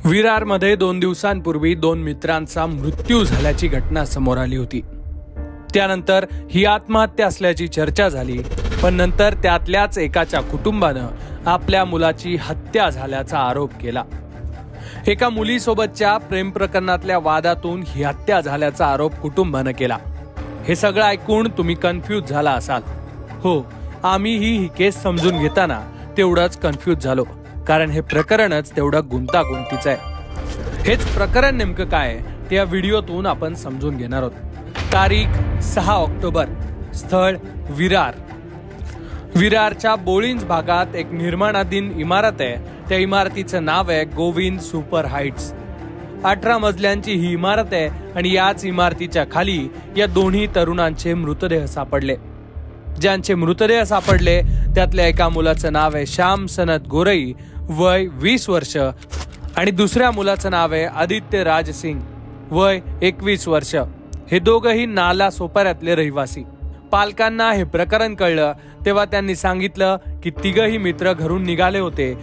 विरारमध्ये 2 दिवसांपूर्वी 2 मित्रांचा मृत्यू झाल्याची घटना समोर आली होती। त्यानंतर ही आत्महत्या असल्याची चर्चा झाली, पण नंतर त्यातल्याच एकाच्या कुटुंबानं आपल्या मुलाची हत्या झाल्याचा आरोप केला। एका मुलीसोबतच्या प्रेम प्रकरणातल्या वादातून ही हत्या झाल्याचा आरोप कुटुंबानं केला। हे सगळं ऐकून तुम्ही कन्फ्यूज झाला असाल। हो, आम्हीही ही केस समजून घेताना तेवढंच कन्फ्यूज झालो, कारण हे प्रकरणच तेवढं गुंतागुंतीचं आहे। हेच प्रकरण नेमकं काय ते या व्हिडिओतून आपण समजून घेणार आहोत। तारीख 6 ऑक्टोबर, स्थळ विरार। विरारच्या बोळिंज भागात एक निर्माणाधीन इमारत आहे। त्या इमारतीचं नाव आहे गोविंद सुपर हाइट्स। 18 मजल्यांची ही इमारत आहे आणि याच इमारतीच्या खाली या दोन्ही तरुणांचे मृतदेह सापडले। ज्यांचे मृतदेह सापडले त्यातल्या एका मुलाचं नाव आहे श्याम सनत गोरई, वय 20 वर्ष, आणि दुसऱ्या मुलाचं नाव आहे आदित्य राज सिंग, वय 21 वर्ष। हे दोघंही नाला सोपाऱ्यातले रहिवासी। पालकांना हे प्रकरण कळलं तेव्हा त्यांनी सांगितलं की तिघही मित्र घरून निघाले होते।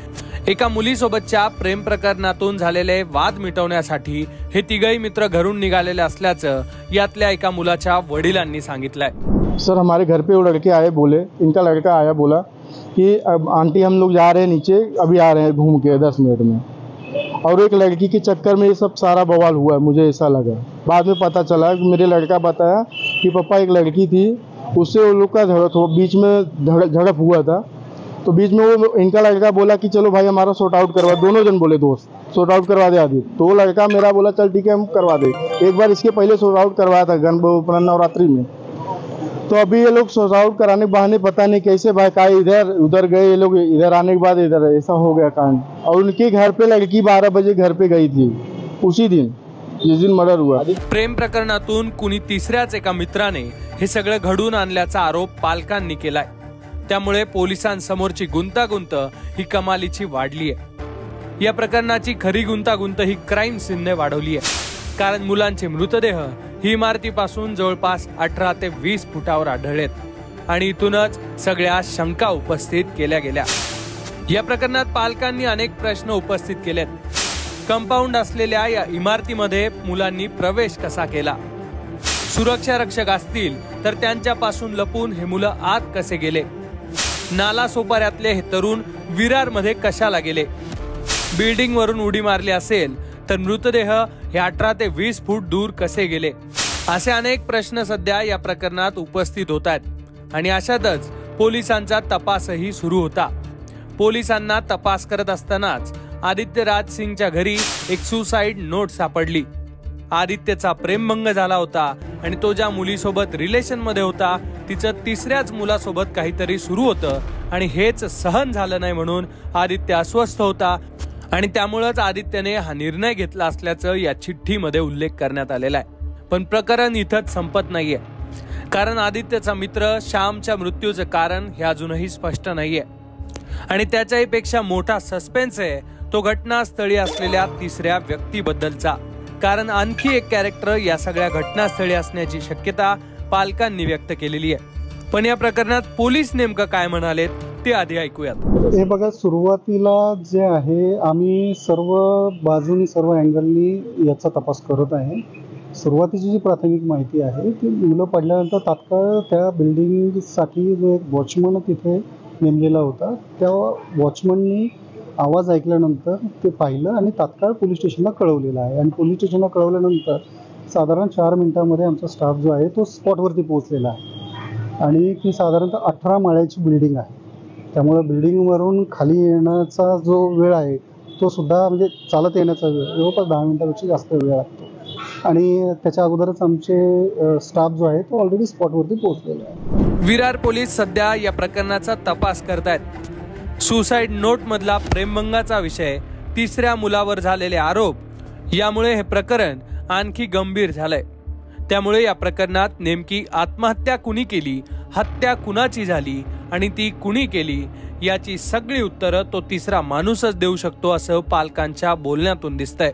एका मुलीसोबतच्या प्रेम प्रकरणातून झालेले वाद मिटवण्यासाठी हे तिघही मित्र घरून निघालेले असल्याचं यातल्या एका मुलाच्या वडिलांनी सांगितलंय। सर, हमारे घर पे वो लड़के आए, बोले इनका लड़का आया, बोला कि अब आंटी हम लोग जा रहे हैं नीचे, अभी आ रहे हैं घूम के 10 मिनट में। और एक लड़की के चक्कर में ये सब सारा बवाल हुआ, मुझे ऐसा लगा। बाद में पता चला कि मेरे लड़का बताया कि पापा एक लड़की थी, उससे वो लोग का बीच में झड़प हुआ था। तो बीच में वो इनका लड़का बोला कि चलो भाई हमारा सॉर्ट आउट करवा, दोनों जन बोले दोस्त सॉर्ट आउट करवा दे आदि। तो वो लड़का मेरा बोला चल ठीक है हम करवा दे। एक बार इसके पहले सॉर्ट आउट करवाया था नवरात्रि में। तो अभी ये लोग सॉर्ट आउट कराने के बहाने पता नहीं कैसे भाई का इधर उधर गए, ये लोग इधर आने के बाद इधर ऐसा हो गया कांड। और उनके घर पे लड़की 12 बजे घर पे गई थी उसी दिन जिस दिन मर्डर हुआ। प्रेम प्रकरणातून कुणी तिसऱ्याच एका मित्राने हे सगळं घडून आणल्याचा आरोप पालकांनी केलाय। त्यामुळे पोलिसांसमोरची गुंतागुंत ही कमालीची वाढली आहे। या प्रकरणाची खरी गुंतागुंत ही क्राईम सीनने वाढवली आहे, कारण मुलांचे मृतदेह ही इमारतीपासून जवळपास 18 ते 20 फुटावर आढळलेत आणि इथूनच सगळ्या शंका उपस्थित केल्या गेल्या। या प्रकरणात पालकांनी अनेक प्रश्न उपस्थित केलेत। कंपाऊंड असलेल्या या इमारतीमध्ये मुलांनी प्रवेश कसा केला? सुरक्षा रक्षक असतील तर त्यांच्यापासून लपून हे मुलं आत कसे गेले? नाला सोपाऱ्यातले हे तरुण विरारमध्ये कशाला गेले? बिल्डिंग वरून उडी मारली असेल तर मृतदेह हे 18 ते 20 फूट दूर कसे गेले? असे अनेक प्रश्न सध्या या प्रकरणात उपस्थित होत आहेत आणि अशातच पोलिसांचा तपासही सुरू होता। पोलिसांना तपास करत असतानाच आदित्य राज सिंगच्या घरी एक सुसाइड नोट सापडली। आदित्यचा प्रेमभंग झाला होता आणि तो ज्या मुलीसोबत रिलेशन मध्ये होता तिचं तिसऱ्याच मुलासोबत काहीतरी सुरू होतं आणि हेच सहन झालं नाही म्हणून आदित्य अस्वस्थ होता आणि त्यामुळेच आदित्यने हा निर्णय घेतला असल्याचं या चिठ्ठीमध्ये उल्लेख करण्यात आलेला आहे। पण प्रकरण इथंच संपत नाहीये, कारण आदित्यचा मित्र श्यामच्या मृत्यूचं कारण हे अजूनही स्पष्ट नाहीये आणि त्याच्याही पेक्षा मोठा सस्पेन्स आहे तो घटनास्थळी असलेल्या तिसऱ्या व्यक्तीबद्दलचा, कारण आणखी एक कॅरेक्टर या सगळ्या घटनास्थळी असण्याची शक्यता पालकांनी व्यक्त केलेली आहे। पण या प्रकरणात पोलीस नेमकं काय म्हणालेत ते आधी ऐकूयात। हे बघा, सुरुवातीला जे आहे आम्ही सर्व बाजूनी सर्व अँगलनी याचा तपास करत आहे। सुरुवातीची जी प्राथमिक माहिती आहे की मुलं पडल्यानंतर तात्काळ त्या बिल्डिंगसाठी जो एक वॉचमन तिथे नेमलेला होता, त्या वॉचमननी आवाज ऐकल्यानंतर ते पाहिलं आणि तात्काळ पोलीस स्टेशनला कळवलेलं आहे। आणि पोलीस स्टेशनला कळवल्यानंतर साधारण 4 मिनिटांमध्ये आमचा स्टाफ जो आहे तो स्पॉटवरती पोहोचलेला आहे आणि ती साधारणतः 18 माळ्याची बिल्डिंग आहे। त्यामुळे बिल्डिंगवरून खाली येण्याचा जो वेळ आहे तो सुद्धा म्हणजे चालत येण्याचा वेळ जवळपास 10 मिनिटांपेक्षा जास्त वेळ लागतो आणि त्याच्या अगोदरच आमचे स्टाफ जो आहे तो ऑलरेडी स्पॉटवरती पोहोचलेला आहे। विरार पोलीस सध्या या प्रकरणाचा तपास करतायत। सुसाइड नोट मधला प्रेमभंगाचा विषय, तिसऱ्या मुलावर झालेले आरोप, यामुळे हे प्रकरण आणखी गंभीर झालंय। त्यामुळे या प्रकरणात नेमकी आत्महत्या कुणी केली, हत्या कुणाची झाली आणि ती कुणी केली याची सगळी उत्तरं तो तिसरा माणूसच देऊ शकतो असं पालकांच्या बोलण्यातून दिसतंय।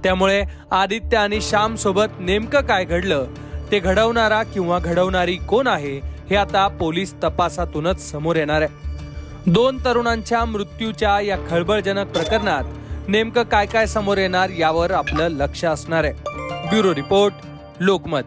त्यामुळे आदित्य आणि श्याम सोबत नेमकं काय घडलं, ते घडवणारा किंवा घडवणारी कोण आहे हे आता पोलीस तपासातूनच समोर येणार आहे। 2 तरुणांच्या मृत्यूच्या या खळबळजनक प्रकरणात नेमकं काय काय समोर येणार यावर आपलं लक्ष असणार आहे. Bureau report, Lokmat.